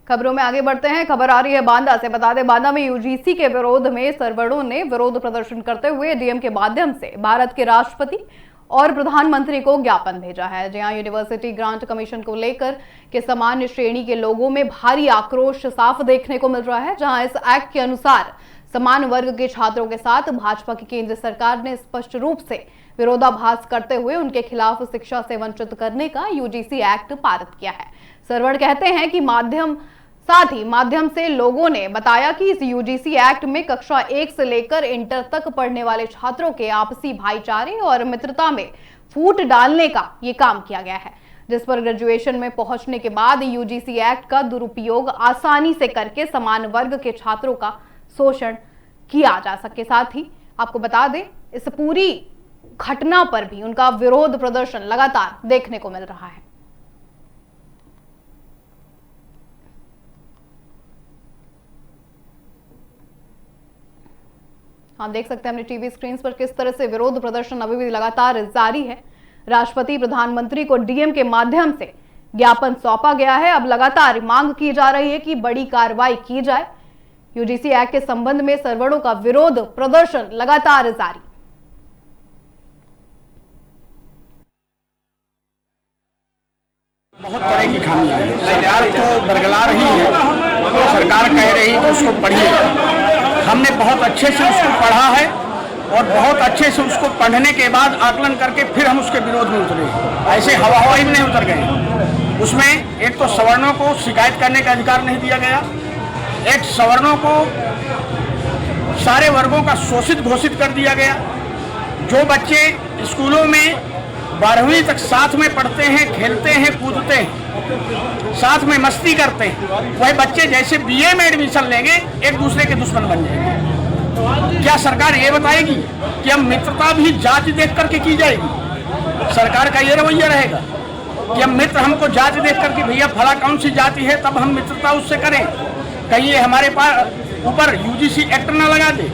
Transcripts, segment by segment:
खबरों में आगे बढ़ते हैं। खबर आ रही है बांदा से। बता दें, बांदा में यूजीसी के विरोध में सर्वरों ने विरोध प्रदर्शन करते हुए डीएम के माध्यम से भारत के राष्ट्रपति और प्रधानमंत्री को ज्ञापन भेजा है। जहां यूनिवर्सिटी ग्रांट कमीशन को लेकर के सामान्य श्रेणी के लोगों में भारी आक्रोश साफ देखने को मिल रहा है। जहां इस एक्ट के अनुसार समान वर्ग के छात्रों के साथ भाजपा की केंद्र सरकार ने स्पष्ट रूप से विरोधाभास करते हुए उनके खिलाफ शिक्षा से वंचित करने का यूजीसी एक्ट पारित किया है। सरवण कहते हैं कि माध्यम से लोगों ने बताया कि इस यूजीसी एक्ट में कक्षा 1 से लेकर इंटर तक पढ़ने वाले छात्रों के आपसी भाईचारे और मित्रता में फूट डालने का ये काम किया गया है, जिस पर ग्रेजुएशन में पहुंचने के बाद यूजीसी एक्ट का दुरुपयोग आसानी से करके समान वर्ग के छात्रों का शोषण किया जा सके। साथ ही आपको बता दें, इस पूरी घटना पर भी उनका विरोध प्रदर्शन लगातार देखने को मिल रहा है। आप देख सकते हैं अपनी टीवी स्क्रीन पर किस तरह से विरोध प्रदर्शन अभी भी लगातार जारी है। राष्ट्रपति प्रधानमंत्री को डीएम के माध्यम से ज्ञापन सौंपा गया है। अब लगातार मांग की जा रही है कि बड़ी कार्रवाई की जाए। यूजीसी एक्ट के संबंध में सर्वरों का विरोध प्रदर्शन लगातार जारी। बहुत तरह की खामियां हैं। सरकार तो बरगला रही है, तो सरकार कह रही है कि उसको पढ़िए। हमने बहुत अच्छे से उसको पढ़ा है और बहुत अच्छे से उसको पढ़ने के बाद आकलन करके फिर हम उसके विरोध में उतरे। ऐसे हवा में नहीं उतर गए। उसमें एक तो सवर्णों को शिकायत करने का अधिकार नहीं दिया गया, एक सवर्णों को सारे वर्गों का शोषित घोषित कर दिया गया। जो बच्चे स्कूलों में 12वीं तक साथ में पढ़ते हैं, खेलते हैं, कूदते हैं, साथ में मस्ती करते हैं, वही बच्चे जैसे बीए में एडमिशन लेंगे एक दूसरे के दुश्मन बन जाएंगे। क्या सरकार ये बताएगी कि हम मित्रता भी जाति देख करके की जाएगी? सरकार का ये रवैया रहेगा कि हम मित्र हमको जाति देख करके, भैया फला कौन सी जाति है तब हम मित्रता उससे करें? कहीं ये हमारे पास ऊपर यूजीसी एक्ट ना लगा दे।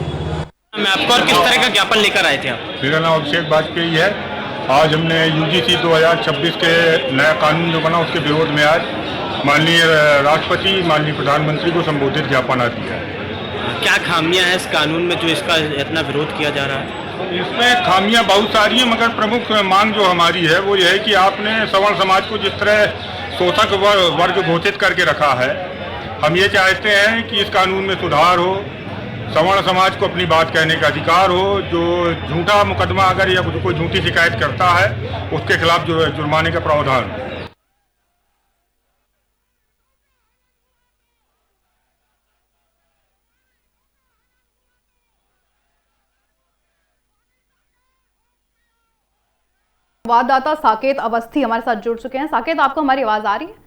मैं आपको और किस तरह का ज्ञापन लेकर आए थे आप? मेरा नाम अभिषेक वाजपेयी है। आज हमने यूजीसी 2026 के नया कानून जो बना उसके विरोध में आज माननीय राष्ट्रपति, माननीय प्रधानमंत्री को संबोधित ज्ञापन दिया है। क्या खामियां हैं इस कानून में जो इसका इतना विरोध किया जा रहा है? इसमें खामियां बहुत सारी हैं, मगर प्रमुख मांग जो हमारी है वो ये है कि आपने सवर्ण समाज को जिस तरह शोषक वर्ग घोषित करके रखा है, हम ये चाहते हैं कि इस कानून में सुधार हो, सवर्ण समाज को अपनी बात कहने का अधिकार हो। जो झूठा मुकदमा अगर या कोई झूठी शिकायत करता है उसके खिलाफ जो जुर्माने का प्रावधान हो। संवाददाता साकेत अवस्थी हमारे साथ जुड़ चुके हैं। साकेत, आपको हमारी आवाज आ रही है?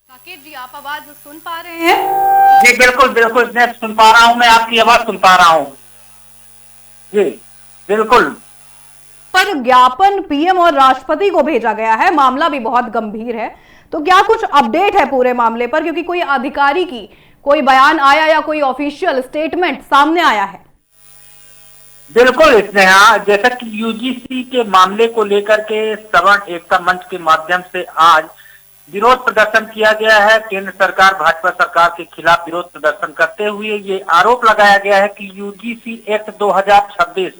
साकेत जी, आप आवाज सुन पा रहे हैं? जी बिल्कुल बिल्कुल, मैं सुन पा रहा हूं, मैं आपकी आवाज सुन पा रहा हूं। जी बिल्कुल। पर ज्ञापन पीएम और राष्ट्रपति को भेजा गया है, मामला भी बहुत गंभीर है, तो क्या कुछ अपडेट है पूरे मामले पर? क्योंकि कोई अधिकारी की कोई बयान आया या कोई ऑफिशियल स्टेटमेंट सामने आया है? बिल्कुल स्नेहा, जैसा कि यूजीसी के मामले को लेकर के सवर्ण एकता मंच के माध्यम से आज विरोध प्रदर्शन किया गया है। केंद्र सरकार, भाजपा सरकार के खिलाफ विरोध प्रदर्शन करते हुए ये आरोप लगाया गया है कि यूजीसी एक्ट 2026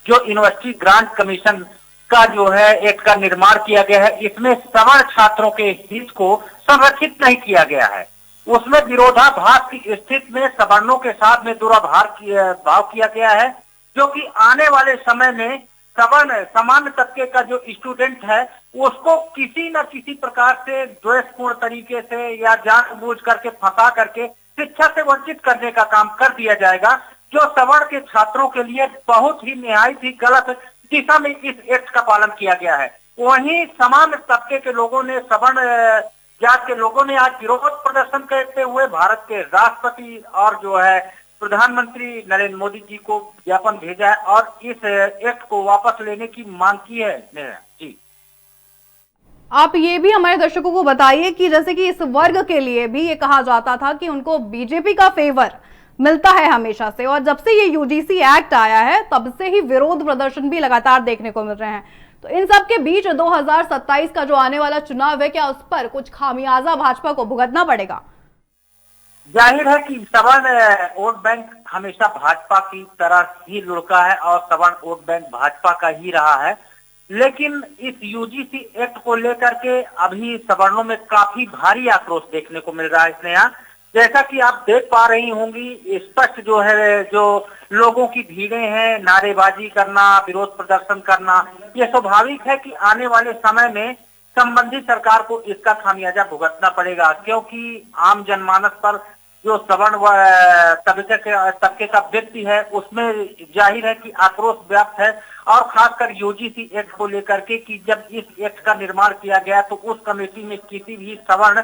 जो यूनिवर्सिटी ग्रांट कमीशन का जो है एक्ट का निर्माण किया गया है, इसमें सवर्ण छात्रों के हित को संरक्षित नहीं किया गया है। उसमें विरोधाभास की स्थिति में सवर्णों के साथ में भाव किया गया है, जो कि आने वाले समय में सवर्ण सामान्य तबके का जो स्टूडेंट है उसको किसी न किसी प्रकार से द्वेषपूर्ण तरीके से या जानबूझ करके फंसा करके शिक्षा से वंचित करने का काम कर दिया जाएगा, जो सवर्ण के छात्रों के लिए बहुत ही निहायत ही गलत दिशा में इस एक्ट का पालन किया गया है। वहीं सामान्य तबके के लोगों ने, सवर्ण जात के लोगों ने आज विरोध प्रदर्शन करते हुए भारत के राष्ट्रपति और जो है प्रधानमंत्री नरेंद्र मोदी जी को ज्ञापन भेजा है और इस एक्ट को वापस लेने की मांग की है। जी, आप ये भी हमारे दर्शकों को बताइए कि जैसे कि इस वर्ग के लिए भी ये कहा जाता था कि उनको बीजेपी का फेवर मिलता है हमेशा से, और जब से ये यूजीसी एक्ट आया है तब से ही विरोध प्रदर्शन भी लगातार देखने को मिल रहे हैं। तो इन सब के बीच 2027 का जो आने वाला चुनाव है, क्या उस पर कुछ खामियाजा भाजपा को भुगतना पड़ेगा? जाहिर है कि सवर्ण वोट बैंक हमेशा भाजपा की तरह ही लुढ़का है और सवर्ण वोट बैंक भाजपा का ही रहा है, लेकिन इस यूजीसी एक्ट को लेकर के अभी सवर्णों में काफी भारी आक्रोश देखने को मिल रहा है। इसने यहाँ जैसा कि आप देख पा रही होंगी, स्पष्ट जो है जो लोगों की भीड़ें हैं, नारेबाजी करना, विरोध प्रदर्शन करना, ये स्वाभाविक है कि आने वाले समय में संबंधित सरकार को इसका खामियाजा भुगतना पड़ेगा, क्योंकि आम जनमानस पर जो सवर्ण तबके का व्यक्ति है उसमें जाहिर है कि आक्रोश व्याप्त है। और खासकर यूजीसी एक्ट को लेकर के कि जब इस एक्ट का निर्माण किया गया तो उस कमेटी में किसी भी सवर्ण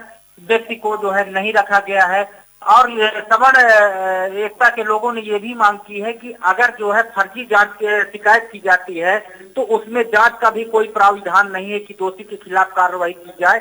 व्यक्ति को जो है नहीं रखा गया है। और सवर्ण एकता के लोगों ने ये भी मांग की है कि अगर जो है फर्जी जांच की शिकायत की जाती है तो उसमें जांच का भी कोई प्राविधान नहीं है कि दोषी के खिलाफ कार्रवाई की जाए।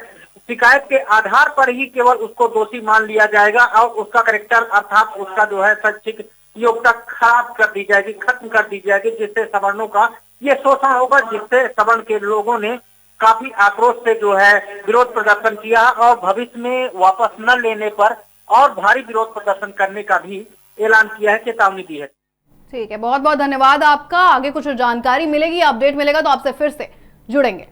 शिकायत के आधार पर ही केवल उसको दोषी मान लिया जाएगा और उसका कैरेक्टर अर्थात उसका जो है शैक्षिक योग्यता खराब कर दी जाएगी, खत्म कर दी जाएगी, जिससे सवर्णों का ये शोषण होगा, जिससे सवर्ण के लोगों ने काफी आक्रोश से जो है विरोध प्रदर्शन किया और भविष्य में वापस न लेने पर और भारी विरोध प्रदर्शन करने का भी ऐलान किया है, चेतावनी दी है। ठीक है, बहुत बहुत धन्यवाद आपका। आगे कुछ जानकारी मिलेगी, अपडेट मिलेगा तो आपसे फिर से जुड़ेंगे।